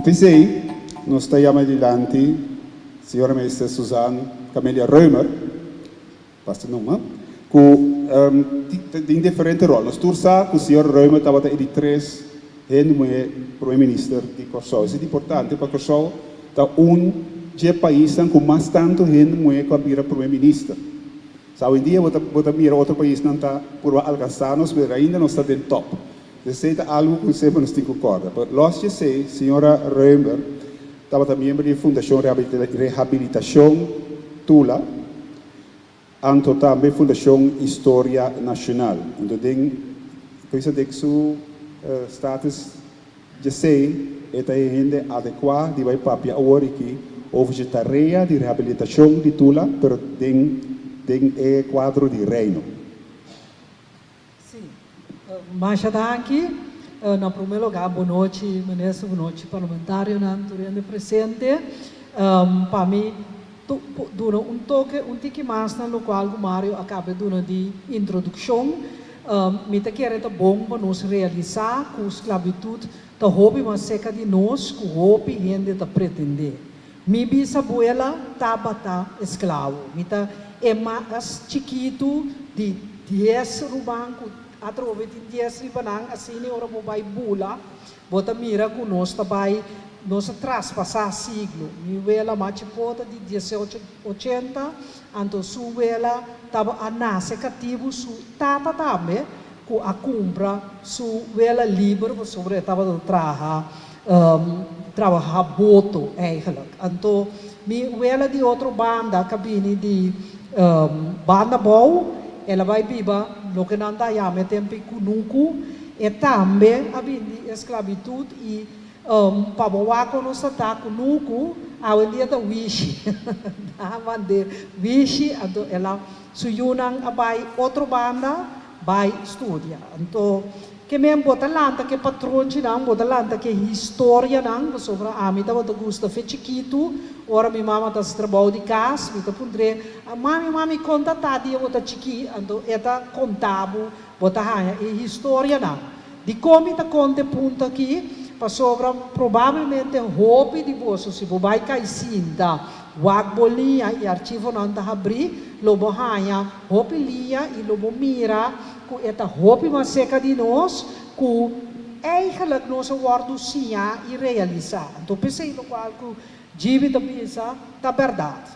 pensei, nós estamos adiante, senhora ministra Suzanne Camélia Reumer, basta não, com em diferente rol. Nós tursa com o senhor Reumer estava de três mulher primeiro-ministro de Corsol. Isso é importante para Corsol, está país com mais tanto mulher que a vira primeiro-ministro. Hoje em dia, você mira outro país não está por alcançar, mas ainda não está dentro top. Isso é algo que sempre nos tem que concordar. Mas, eu sei, senhora Reumer, estava também membro da Fundação Reabilitação Tula, e também Fundação História Nacional. Então, coisa de que o status de sei é ainda adequado de vai papia agora aqui houve tarefa de reabilitação de Tula, pero tem quadro de reino. Sim, mas aqui na primeiro lugar, boa noite, ministro, boa noite, parlamentário, durante presente. Para mim, dura toque, tique mais no qual o Mário acaba de introdução. Me te quer é bom para nos realizar com esclavitud, da hobby mas seca de nós, com hobby gente da pretender. Mi bisabuela estava escravo, me ta é mais chiquito de 10 rubanco, através de 10 ribanang, assim ora vai bula, bota mira com nós também, nós traspassar siglo. Mi vela machipota de 1880, anto su vela estava a nascer cativo su tata também, com a compra su vela livre, sobre estava do trabalhar boto eigenlijk. Então, mi vela de outra banda, cabine de banda bom, ela vai viva, lo que não dá yame tempo kunuku, e também a de esclavitud e para o que nós está kunuku, a dia da wish, da de wish, então ela suyunang abai outra banda, vai estudar. Então, que mesmo bota lanta que patrão de não bota lanta que história não sobre a mim tava gosta fe chiquito ora minha mama tá se trabalho de casa me tá pondre mami conta tá dia bota chiqui ando eta contabo bota hanya e história não de como tá conta ponto aqui para sobre provavelmente hobby de você se vai cair cinta wag bolia e arquivo não tá abrir lobo hanya hobby lia e lobo mira ku eta hopi mas seca de nós, ku eigenlijk nós acordo sim e realizar. Então pensei no qual ku jibi da pensa da verdade.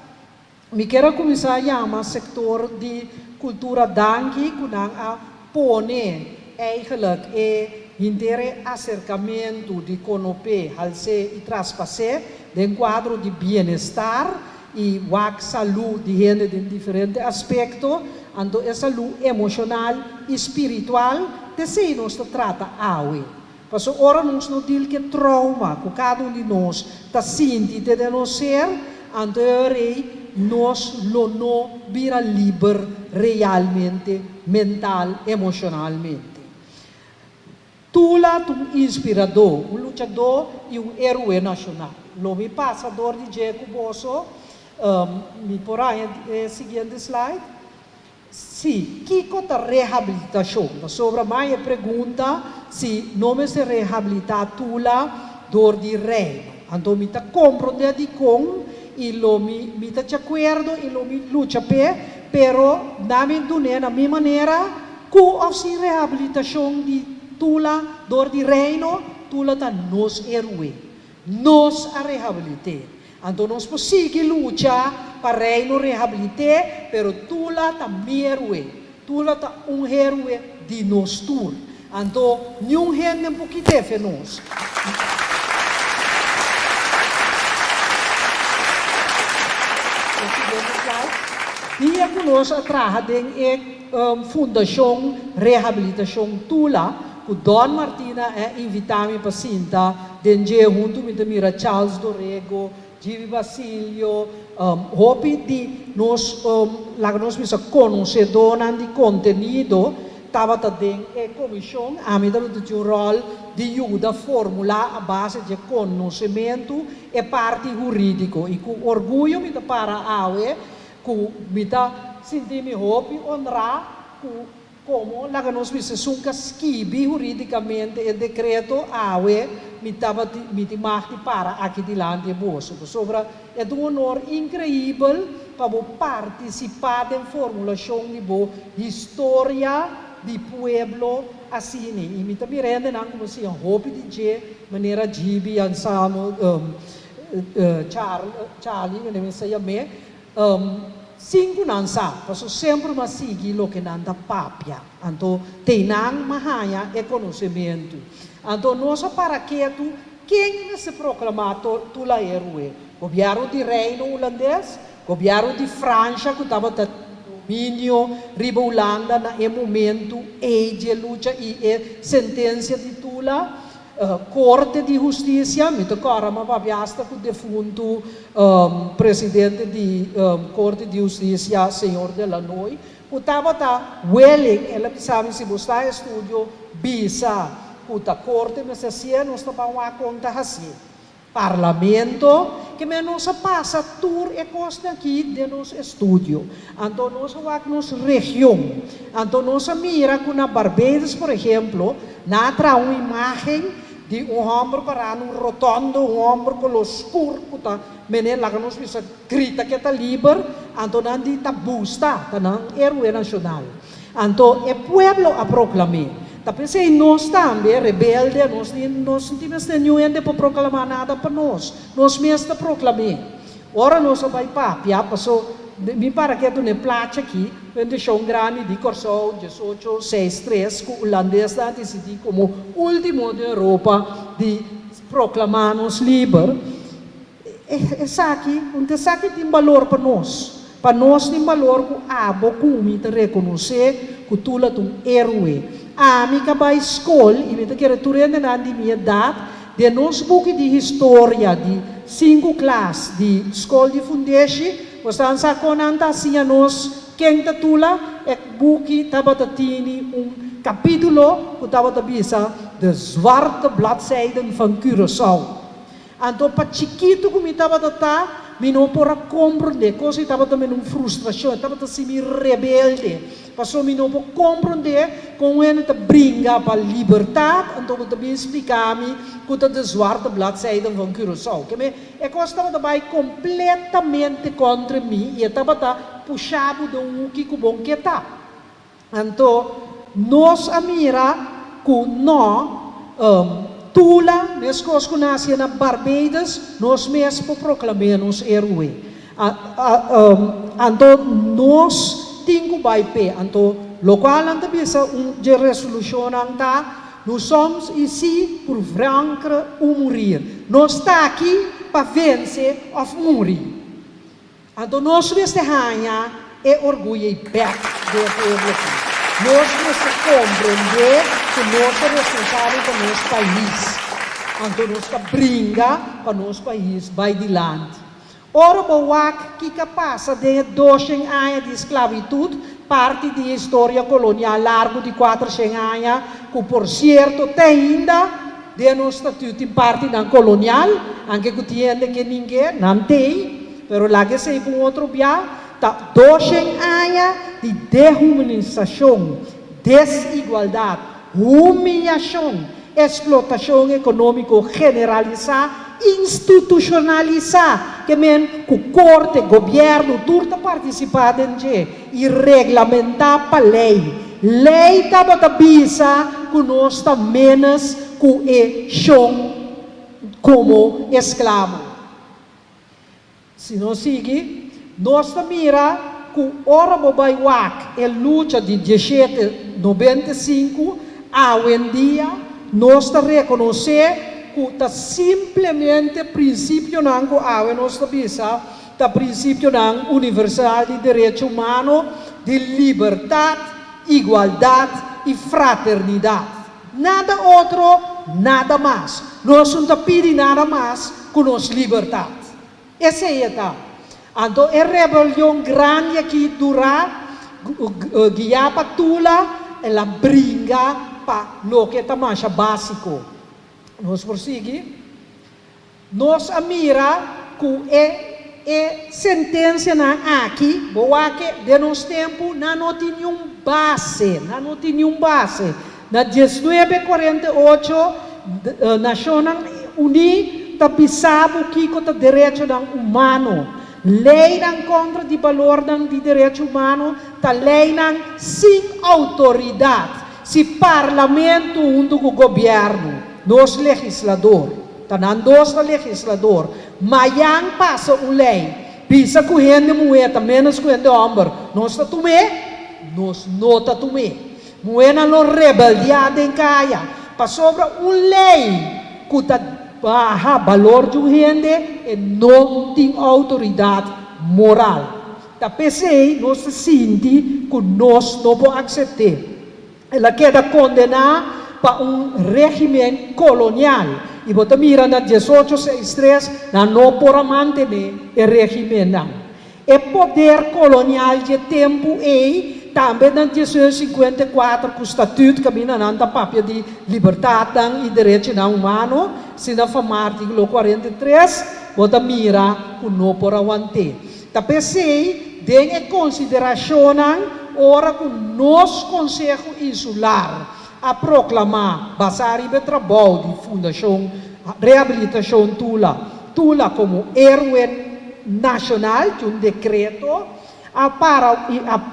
Me quero começar a chamar sector de cultura dangue ku nang a pone eigenlijk inteiro acercamento de conope halse e traspasse de quadro de bem-estar e wak saúde de gente de diferentes aspectos. Ando essa saúde emocional e espiritual, de se nós trata awe. Porque ora nós não diz que trauma, que cada de nós está sentindo de nós ser, ando rei nós não vira livre realmente, mental, emocionalmente. Tula um inspirador, um lutador e um herói nacional. Lo me passador de Jeco Bosso, me porá seguinte slide. Sim, que conta reabilitação? Sobre a minha pergunta, se não se reabilitar tula dor de reino. Então, me está compreendendo de com e lo me está de acordo e lo me luta pé, pero na minha maneira, com a reabilitação de tula dor de reino, tula está nos herói, nos a reabilitar. Então, nós podemos lutar para reino reabilitar, pero tula também herói. Tula tá herói de nós tur. Então, nenhum gente um pouquinho de nós. Dia que nós trabalhamos em Fundação Reabilitação Tula, o Don Martina invitado para sentar, dentro junto com a Charles Dorrego, Givi Basilio, hopi di nós conhecedora de conteúdo, estava também a comissão, a medida de um rol de ajuda a formular a base de conhecimento e parte jurídico. E com orgulho, me para a AUE, com me sentir-me hopi, honrar, como lá que nós vimos sunca skibi juridicamente o decreto AWE me para aqui de lá de bolso. Sobre é um honor incrível para participar da formulação de boa história do pueblo assim. E me também rende não como se hope de je maneira gibi ansamo Charlie que nem sei me 5 não sabe, porque sempre mas sigue o que não dá papia. Então, tem não mahaya é conhecimento. Então, nós para que tu quem se proclamar tu lá é governo de Reino Holandês, governo de França que estava domínio riba Holanda na momento de luta e sentença de Tula. Corte de Justiça, me tocou uma babiasta com o defunto presidente da Corte de Justiça, senhor Delanoy, que estava willing, ela sabe se você está estúdio, bisa, que a Corte, mas assim, nós estamos a conta assim. Parlamento, que menos passa tour e costa aqui de nosso estúdio. Então, nós vamos na região. Então, nós mira com a Barbados, por exemplo, na uma imagem de homem para rotondo, homem com os escuro, menino lá que nós vimos grita que está livre, então não de tabusta, não herói nacional. Então, o pueblo a proclamar. Tapi se nós também rebelde, nós não temos nenhum para proclamar nada para nós mesmos proclamar. Ora nós vai papia, passou me parece que tu ne placa aqui, quando show grande de Corso 1863, que o holandês está decidindo como último da Europa de proclamar-nos livres. Essa aqui, tem valor para nós tem valor que a boca te reconhecer que tu é um herói. A amiga vai à escola, e me quer tu rende na minha idade, de nós book de história de 5 classes de escola de fundação. Você sa konanta assim nós quem tatula é buki tabata tini capítulo que tabata bisa de zwarte bladzijden van Curaçao. Então para chiquito como tabata me não pora compreender, coisa tabata me não frustração, tabata se me rebelde, passou me não pora compreender com ele te brinca para liberdade, então eu também explicar-me que de zwarte bladzijden van Curaçao, que me é coisa tabata vai completamente contra mim e tabata puxado de que bom que tá. Então nós amira que não Tula, nesse coisas que nasce na Barbados, nós mesmos proclamamos herói. Então, nós temos que então, local anda bisa de resolução anda, nós somos ici por vaincre ou morrer. Nós está aqui para vencer ou morrer. Então, nós mesmos é orgulho e back do povo aqui. Nós precisamos compreender que nós somos responsáveis para nosso país. Então, nós brinca para nosso país, vai adiante. Ora, o que passa de 200 anos de esclavitud, parte da história colonial largo de 400 anos, que, por certo, tem ainda de nosso estatuto em parte da colonial, anche que tiende que ninguém não tem, mas lá que sei com outro biá, 200 anos de dehumanização, desigualdade, humilhação, explotação econômica generalizada, institucionalizada, que o corte, governo, tudo participado e regulamentar para lei. Lei estava a bisa que nós está menos que chão como escravo. Se não seguir, nós mira que ora vai wak a luta de 1795 a hoje em dia nós reconhecer que está simplesmente princípio não que a nós bisa está princípio não universal de direito humano de liberdade, igualdade e fraternidade. Nada outro, nada mais. Nós não pedimos nada mais que nossa liberdade. Essa é a então, a rebelião grande que dura, guia para tula, ela brinca para o que é mais básico. Nós prosseguimos. Nós mira que E sentença na aqui, boa que de nos tempo não tem nenhum base, não tem nenhum base. Na 1948, Nações Unidas tapisava que o direito humano, lei contra o valor de direito humano, tá lei sem autoridade, se parlamento do governo, nos legislador, tá não dos legislador. Mayang passa lei, pisa correndo moeda, menos correndo homem, nós tá tomé, nós não tá tomé. Moeda no rebeldia em caia, passou sobre lei que tá baja valor de gente e não tem autoridade moral. Tá pensei, nós se sente que nós não podemos aceitar. Ela queda condenar para regime colonial. E você mira na 1863, não pode manter o regime não. O poder colonial de tempo é também na 1854 com o estatuto que mina nanta papel de liberdade e direitos humanos, se na forma artigo 43, você mira que não pode manter. Tapi sei, dengue consideração ora que nos Conselho Insular a proclamar basari de trabalho de Fundação Reabilitação Tula como héroe nacional de decreto para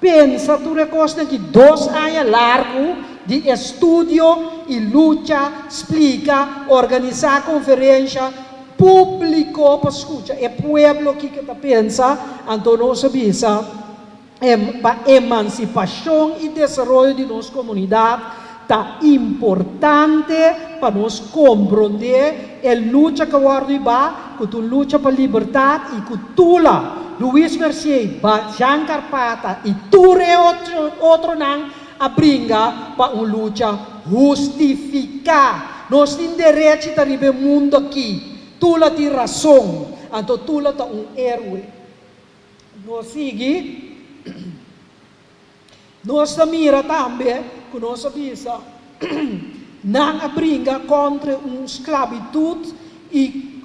pensa tu recosta que 2 anos largo de estudo e luta, explica, organizar conferência, público para escutar. É pueblo que pensa, então nós sabemos para emancipação e desenvolvimento de nossa comunidade tá importante para nós compreender a luta que que tu luta para liberdade e que tu lá Luiz Mercier, Jean Carpata e tudo outro não a brinca para uma luta justificar. Nós temos direito de viver no mundo aqui. Tu lá tem razão, então tu lá é héroe. Nós seguimos. Nós mira também que nós sabemos não brinca contra uma esclavitud e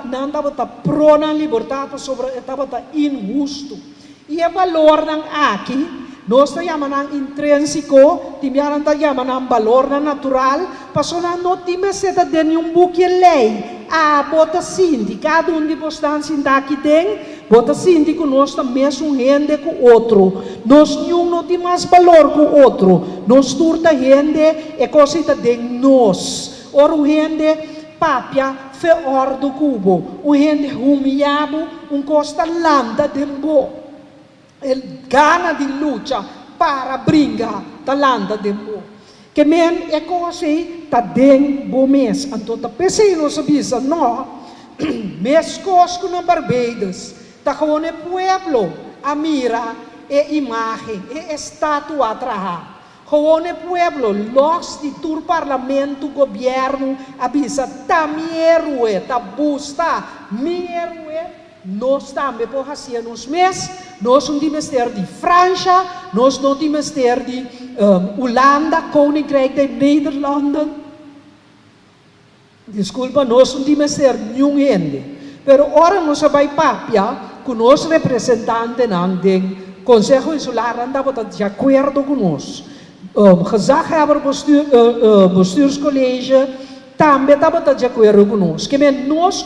não estava prona liberdade sobre estava injusto. E o valor aqui, nós chamamos intrínseco, chamamos valor natural, porque não temos de nenhum buque lei. Bota sinti, cada de vocês está aqui dentro, bota sinti que nós também somos gente com o outro. Nós não temos mais valor que o outro. Nós turta gente é coisa de nós. Ora, gente papia feor do cubo, gente humilhado, costa landa de bo. Gana de luta para brincar da landa de bo. Que men é coisa tá dentro do mês. Então, tá pensando, nós sabemos, não, mês cosco na Barbados, tá com o pueblo, a mira, e imagem, e estátua atrás. Com o pueblo, los de tur parlamento, governo, avisa, tá mierue, tá busta, mierue, nós também podemos fazer nos meses, nós não temos de França, nós não temos de Holanda, Koninkrijk de Nederlanden. Desculpa, nós não temos nenhum gente. Pero ora nós vai papia com os representantes do Conselho Insular, andava de acordo conosco. Gezaghebber bestuurscollege também estava de acordo conosco. Que nós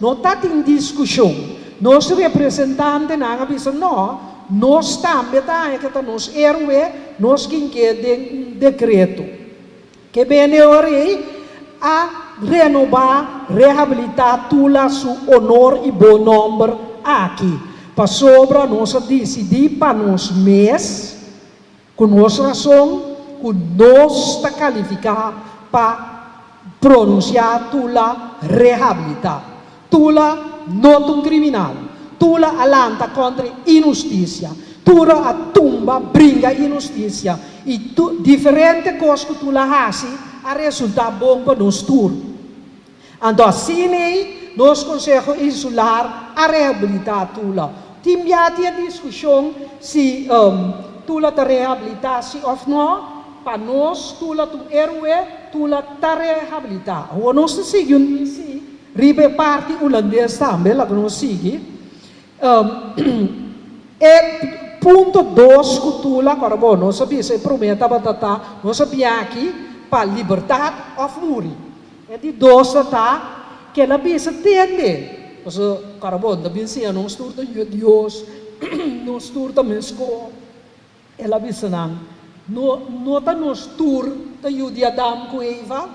não está em discussão. Nós representantes não dizem não, nós também está nos héroe, nós quem quer decreto. Que bem ora a renovar, reabilitar tula su honor e bom nome aqui. Para sobra nós decidir para nos mês com nossa razão, com nós está qualificado para pronunciar tula reabilitar. Tula não um criminal. Tula alanta contra injustiça. Tula a tumba brinca injustiça. E diferente coisas que tula faz, a resultar bom para nós tur. Então assim, nós Conselho Insular a reabilitar tula. Tinha discussão se tula ta reabilitar se ou não. Para nós, tula tu héroe, tula ta reabilitar. O nós seguimos ribe parte holandês também, lá que nós seguimos. E ponto 2 cultura, agora bom, nós sabia se prometa batata, nós sabia aqui para liberdade of muri. É de dois tá que ela bisa tende. Mas agora bom, da bisa não esturta Deus, não esturta mesco. Ela bisa não tá no estur da Jude Adam com Eva.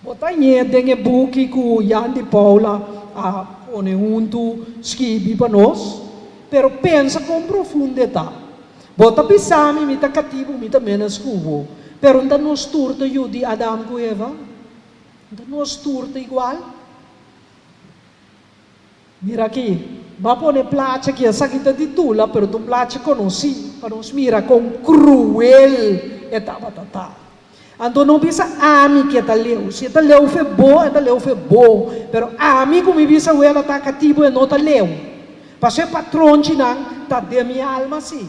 Bota dengue buki com Jan de Paula a one junto skibi para nós. Pero pensa com profundidade. Bota pisami, mita cativo, mita menos cubo. Pero não nos turta Jude Adam com Eva. Não nos turta igual. Mira aqui. Va pone placa que essa aqui de tula, pero tu placa conheci, para nos mira com cruel etapa tata. Então não bisa ami que tá leu, se tá leu foi bom, pero ami como bisa ela tá cativo e não tá leu. Passei patrão de não, tá de minha alma assim.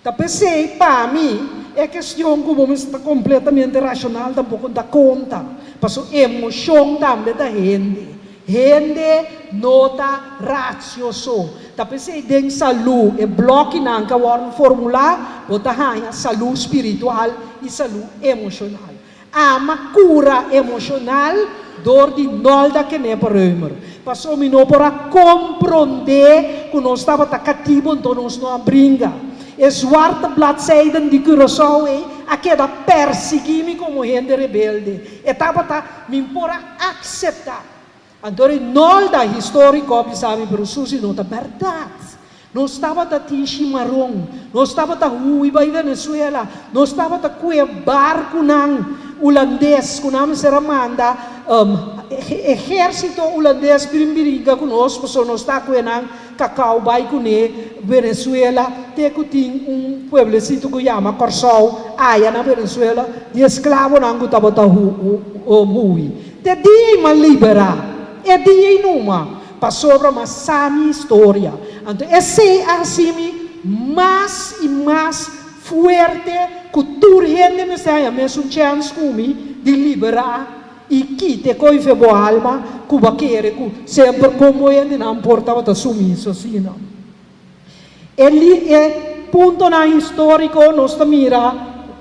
Tá pensei para mim é questão como está completamente racional, tampouco dá conta. Passou emoção também da gente. Gente nota racioso. Tapi sa ideng salu e bloque nang kawan formula bota hanya salu spiritual e salu emocional. Ama cura emocional door die nolda que ne parumer. Passou me no para compreender que nós estava cativo então nós não brinca. E zwarte bladzijden die Curaçao aquela persegui-me como gente rebelde. E tava me para aceitar. Então, nós da histórica, sabe, pero susi não tá verdade. Não estava da Chimarrón, não estava da Huiba e Venezuela, não estava da Cuia barco nang holandês, que nós era manda exército holandês brinca conosco, só não está com nang cacau vai com Venezuela, tem que pueblecito que chama Corsol, aí na Venezuela, de escravo nang que estava da Hui. Te dia uma liberar. É dia numa para sobre uma sami história. Então, esse é assim mais e mais forte cultura gente me sai a mesma chance comigo de liberar e que te coife boa alma que vai querer que sempre como ele não importa o sumiço assim não. Ele é ponto na histórico nós mira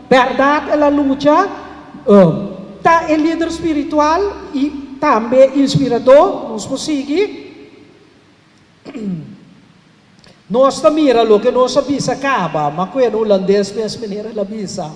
verdade é a luta tá é líder espiritual e também inspirador, nos consegue. Nós mira lo que nós bisa acaba, mas quando o holandês mesmo maneira la bisa.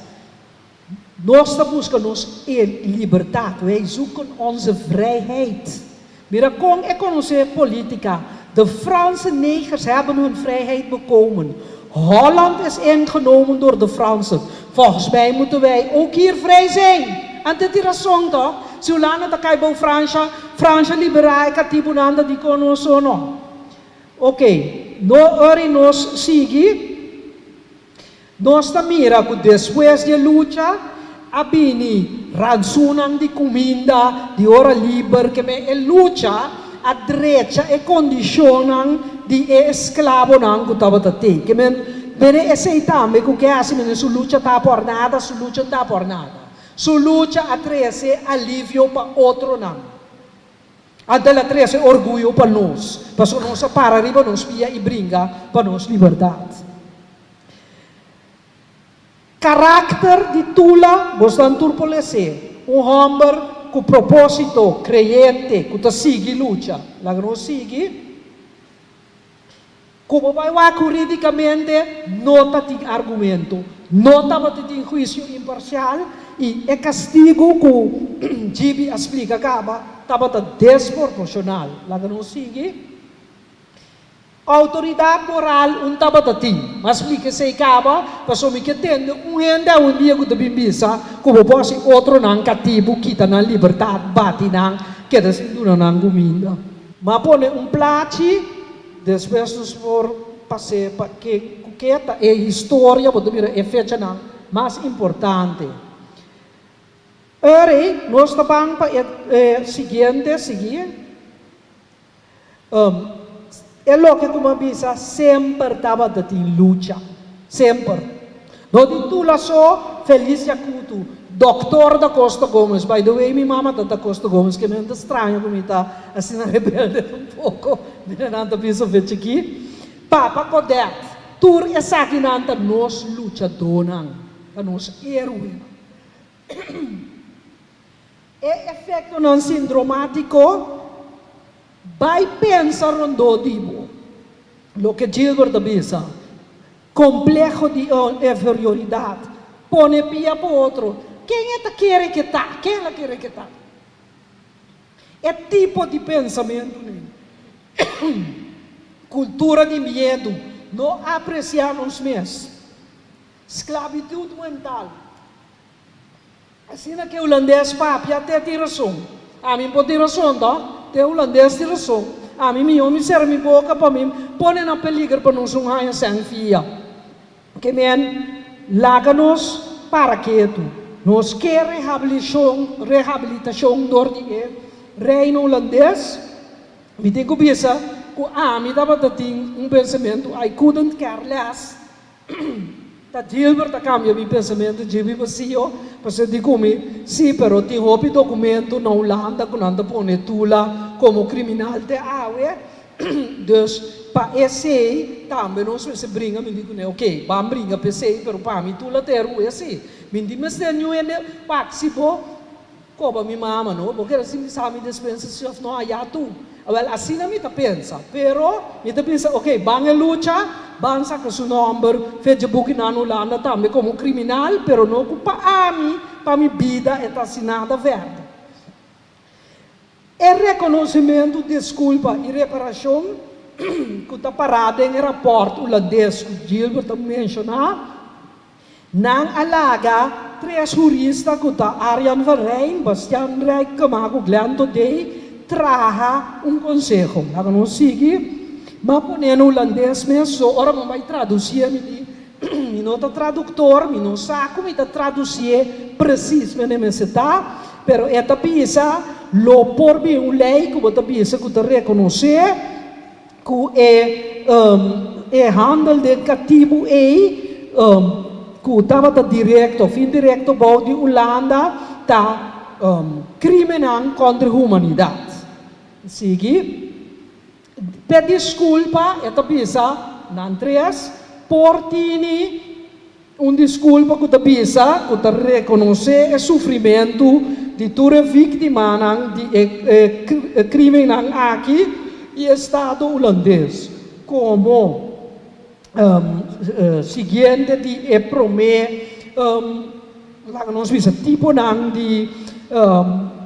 Nós buscamos liberdade, wij zoeken onze vrijheid. Mira com economische politica. De Franse negers hebben hun vrijheid bekomen. Holland is ingenomen door de Fransen. Volgens mij moeten wij ook hier vrij zijn. En dit is razão toch? Se o lana da caibo França liberar cativo nanda di conosco no. Ok, nós sigue. Nós mira que depois de luta abini rançonam de comida de hora livre que me luta a direita e condicionam de escravo não que estava até que me bene aceitame que é assim su luta tá por nada, su luta tá por nada. Su luta atrese alívio para outro não. Adela atrese orgulho para nós. Para nós para arriba nos pia e brinca para nós liberdade. Caráter de tula, gostam turpolecer. Homem com propósito, creyente, que te sigue luta. Lá que nós sigue. Como vai juridicamente, não tem argumento. Não tem juízo imparcial. E é castigo que Gibi explica acaba, estava desproporcional. Lá que não sigue. Autoridade moral não estava assim. Mas explica se acaba, para me que tende gente um dia que te bimbisa, como pode outro não cativo, que está na liberdade, bate não, que está sendo não comida. Mas põe plate, depois por passar para que é história, pode vir é fecha não, mais importante. Ora, nós estamos para seguir. É lo que como avisa sempre estava em luta, sempre. Dodi tula so, Felicia Couto, Doctor da Costa Gomes. By the way, minha mama da Costa Gomes, que me anda estranho como está assim na rebelde pouco. Me anda penso ver aqui. Papa Codette, tur essa aqui nanta nos lutadores, a nos heróis. É efeito não sindromático, vai pensar rondo dibo. Lo que Gilbert pensa, complexo de inferioridade, pone pia para outro. Quem é que quer que tá? Quem ela quer que tá? É tipo de pensamento, né? Cultura de medo, não apreciamos mesmo. Esclavitud mental. Assim que o holandês papi até tem razão. A mim pode ter razão, tá? O holandês tem razão. A mim me serve minha boca para mim. Põe na peligro para não sonhar sem fia. Que men, laga-nos para quieto. Nos quer reabilitação door die reino holandês. Me tem que pensar que a mim dava um pensamento. I couldn't care less. Ta Gilbert ta cambia mi pensamento, Gilbert pasio, perché dico mi, sì però ti hopi documento na Holanda con anda pone tula como criminal te awe, dus pa essay também não se brinca, me digo né, ok, vamos brincar pa essay, pero pa mi tula ter o essay, me digo mas tem new ene, participo, como mi mama no, porque assim me sabe dispensa se não há tu. Well, assim não me pensa, pero me pensa, ok, bange lucha, bansa que su nombre, fez buki na Holanda também como criminal, pero não culpa a mim, para minha vida é assinada verde. É reconhecimento, desculpa e reparação que está parado em rapport holandês que Gilbert mencionou, não alaga três juristas que está Arjan van Rijn, Bastian Rijk, Kamago Glando Day, traha conselho. Agora não sigue, mas ponendo holandês mesmo, ora não vai traduzir, me nota tradutor, me não sabe como está traduzir precisamente me está, pero esta pisa, lo por bem um lei que você pisa que te reconhecer, que é handel de cativo que estava direto, fim direto, bom de Holanda, tá crime contra a humanidade. Sigue. Pede desculpa, esta pisa, não três, portini, desculpa que te pisa, que te reconhecer o sofrimento de tua vítima de crime aqui e Estado holandês. Como seguinte de prometer, nós vimos tipo de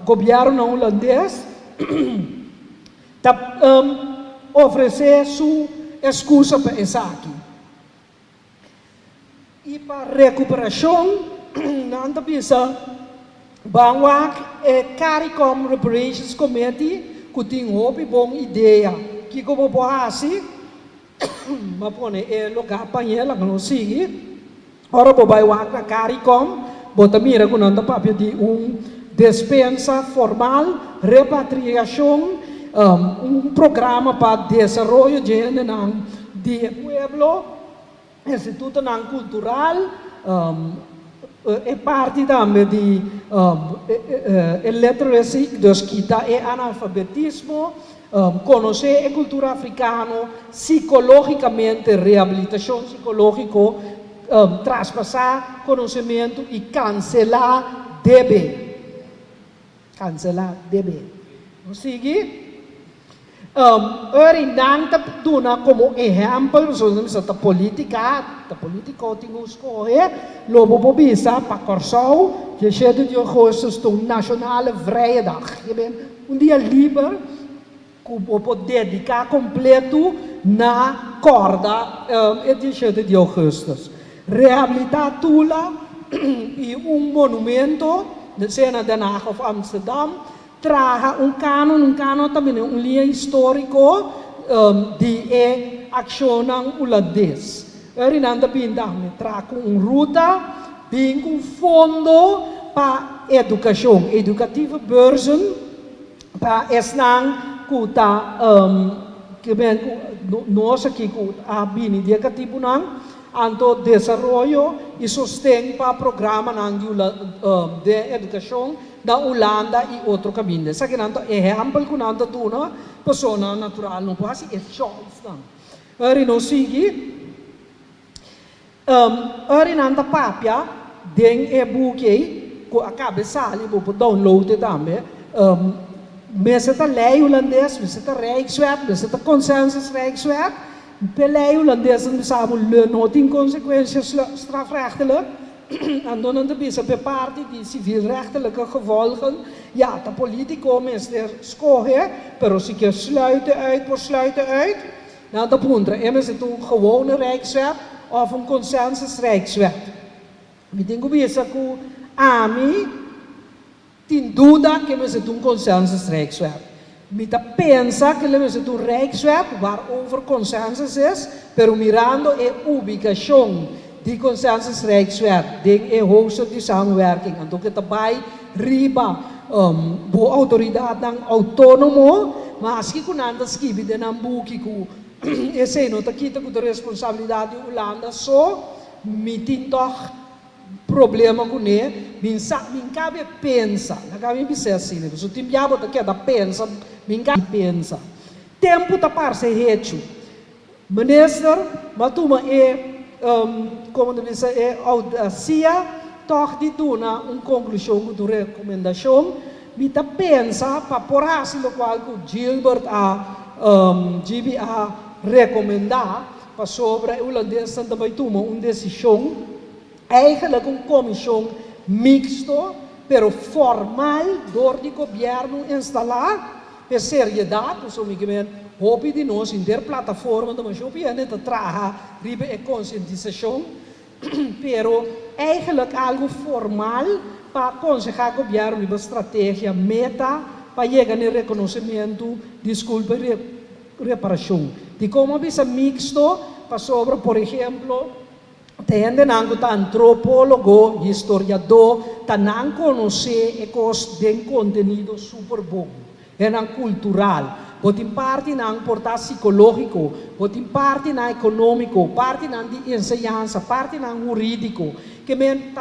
governo holandês oferecer sua excusa para isso aqui. E para recuperação, não pensa, vamos CARICOM Reparations Committee, que tem uma boa ideia, que como pode assim, mas pone lugar para ela, não sigue. Ora, vai a CARICOM, bota mira com anda papel de dispensa formal, repatriação, programa para desenvolvimento de pueblo, instituto cultural, é parte também de literacy, dus kita analfabetismo, conhecer a cultura africana, psicologicamente, reabilitação psicológica, traspassar conhecimento e cancelar deve. Cancelar deve. Não sigue? Nanta duna como exemplo, a política tem que escolher, logo por bisa para Corsau, que é de agosto, nacionale vrijdag. Dia livre, que pode dedicar completo na corda, é de agosto. Reabilitar Tula e monumento, na cena de Haag of Amsterdam, traga canon também, linha histórico de ação holandês. Rinanda bindang traga ruta, bem fundo para educação, educativa beurzen, para esnang kuta que ben nós aqui a bini dia katibunan anto desarrollo e sostém para programa de educação da Holanda e outro caminho. Sa que nanto exemplo que nanto tuna persona natural não pode é choice não. Ari no sigi ari nanta papia den e buque ko acabe sali bo download também Mensen te lei Holandes, mensen te Rijkswet, mensen te consensus Rijkswet. Belei Holandes en samen nooit in consequenties strafrechtelijk. En dan de bisa per parte die civielrechtelijke gevolgen. Ja, de politico is er schogen, pero si que sluiten uit. Nou, dat punten. En is het een gewone Rijkswet of een consensus Rijkswet. Ik denk dat we AMI tin duda que nós temos consensus Rijkswet. Mita pensa que nós temos Rijkswet waarover consensus is, pero mirando a ubicação de consensus Rijkswet, de hoogste de samenwerking. En ook het erbij riba bo autoridade autônomo, mas que kunanda skibi de nambuki ku esse não tá kita com a responsabilidade de Holanda só mitin toch problema com ele, min cabe pensa, na cabe bisa assim, so timbiabo tá que da pensa, min cabe pensa. Tempo tá par se hecho. Minister, matuma como deve ser audácia, toch de duna conclusão com recomendação, mi tá pensa para por assim lo qual que Gilbert GB a recomendar para sobre o holandês também toma decisão. Eigenlijk een comissão mixto, pero formal, door die governo instalar, per seriedade, so mi gemen, hopi di nos in der plataforma, da mas hopi ene te traga, ribe e conscientização, pero eigenlijk algo formal, para aconselhar o governo, ribe estratégia, meta, para chegar no reconhecimento, desculpa e reparação. De como bisa mixto, para sobre, por exemplo, tende nango ta antropólogo, historiador, ta nan conoce ecos den contenido super bom, enan cultural, botin parte nan porta psicológico, botin parte nan econômico, parte nan di enseñanza, parte nan jurídico, que men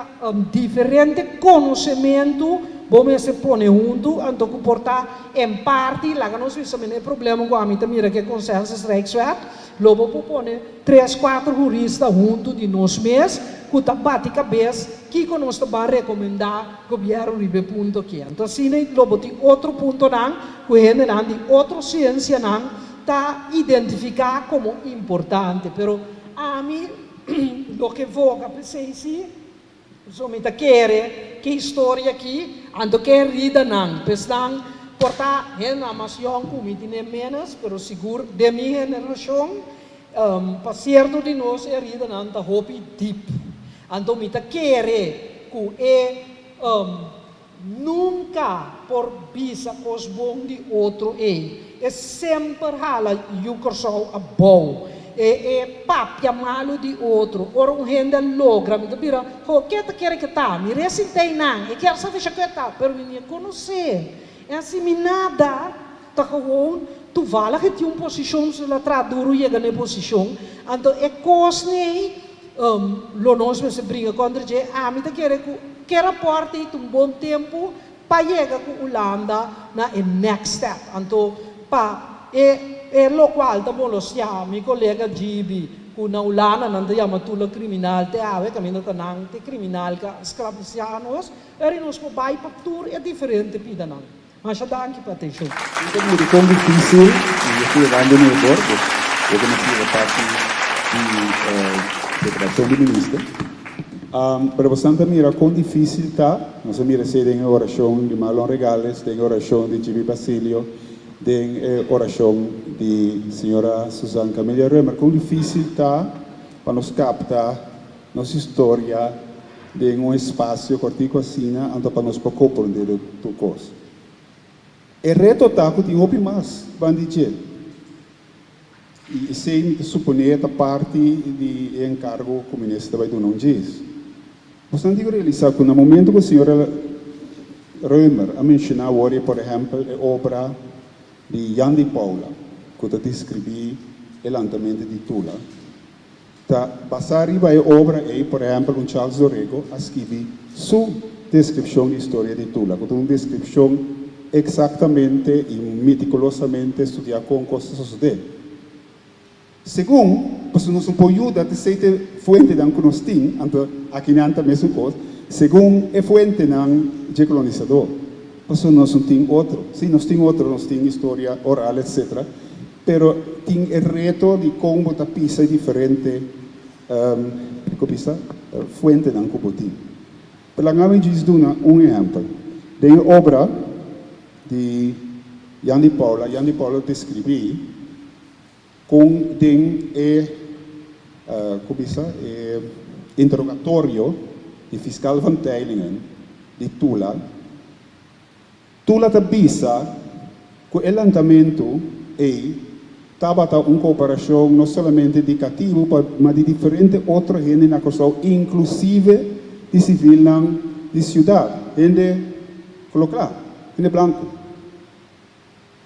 diferente conhecimento, bom se pone junto, anto que porta em parte, lá que nós vimos o problema com a mim, mira que consensus Rijkswet, logo pone 3, 4 juristas junto de nós mesmos, que tá bate cabeça, que nós vai recomendar governo ribe ponto que. Então, assim, logo tem outro ponto não, que gente não de outra ciência não, tá identificar como importante, pero a mim lo que vou precisar somita quer que história aqui, ando que rida não, pesang porta hena nação como tinha menos, pero seguro de minha geração, para certo de nós é rida não tá hopi deep, ando mita quer que nunca por bisa cos bom de outro é sempre hala you corso a bom. Papia malo di outro, ora um renda logra, me dira, o que te quer que tá, me resintei não, e quero saber se que tá, pero me conhecer, é assim me nada, tá gewoon, tu vala que tem posição se la traduro chega na posição, então é cosne, lo nós me se brinca contra je, me te quer aporte um bom tempo para chegar com Holanda na next step, então pa lo qual da lo sia mi collega GB ku na Holanda nanda ya matula criminal te ave caminho tanang te criminal ka escravizanos nos po bai paptur é diferente pida não mas já dá aqui para atenção então muito como difícil e estou levando no bordo eu não tive parte de declaração do ministro para bastante mira com difícil tá nós mira se tem oração de Marlon Regales tem oração de GB Basilio tem oração de senhora Suzanne Camélia Römer, com difícil tá para nos captar nossa história de espaço cortico assim, então para nos compreender tudo coisa. E reto tá que tem mais, bandiche. E sem suponer a parte de encargo que o ministro vai dar não diz. Você digo realizar que no momento que a senhora Römer a mencionar por exemplo, a obra de Jan de Paula, que descrevi o andamento de Tula. da basari vai obra e, por exemplo, Charles Dorrego a escrever sua descrição de história de Tula, com uma descrição exatamente e meticulosamente estudar com coisas suceder. Segundo, porque nós não podemos ajudar a ser fonte da que nós temos, então aqui não é a mesma coisa, segundo é fonte de colonizador, porque nós não temos outro. Sim, nós temos outro, nós temos história oral, etc. Pero tem o reto de como a pisa diferente fonte da que tem. Pela ngami diz um exemplo. Tem obra de Jan de Paula descreveu com interrogatório de fiscal van Teylingen de Tula. Tula te bisa que o andamento estava uma cooperação não somente educativa, mas de diferentes outras gente na coisa, inclusive de civil de cidade, gente colocada, gente branco.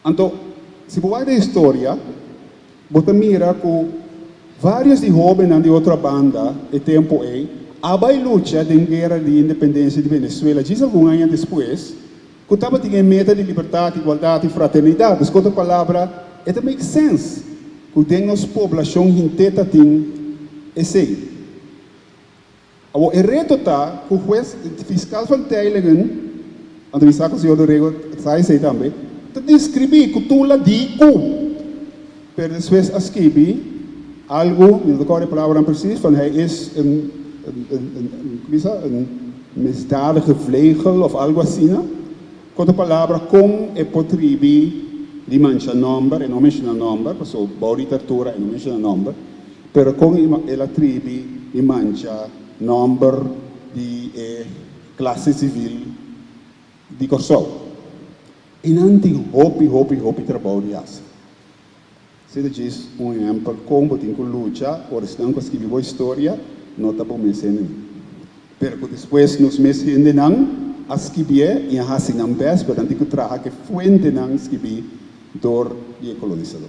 Então, se você vai da história, você mira que vários de jovens de outra banda, e tempo a luta da guerra de independência de Venezuela, diz alguns anos depois, que estava tendo meta de liberdade, igualdade e fraternidade. Escuta a palavra, it makes sense. Que tem nossa população inteira tem esse. O reto está que o juiz fiscal van Teylingen, onde está com o senhor Dorrego, sai também, descreve que Tula digo, pero depois escreve algo, não recordo a palavra precies, van hij is een misdadige vlegel of algo assim, com a palavra com é potribi di mancha number, e non menziona number, perché boh literatura e non menziona number, però con la tribi di mancha number di classe civile di Kosovo. E non ti hopi trabalho di asa. Se tu dici un esempio, come ti lucha, ora se non scrivi voi storia, non ti può messere. Perché depois nos meses de não, a escrever e a hasin não bes, portanto que traga que fuente não escrever door die colonizador.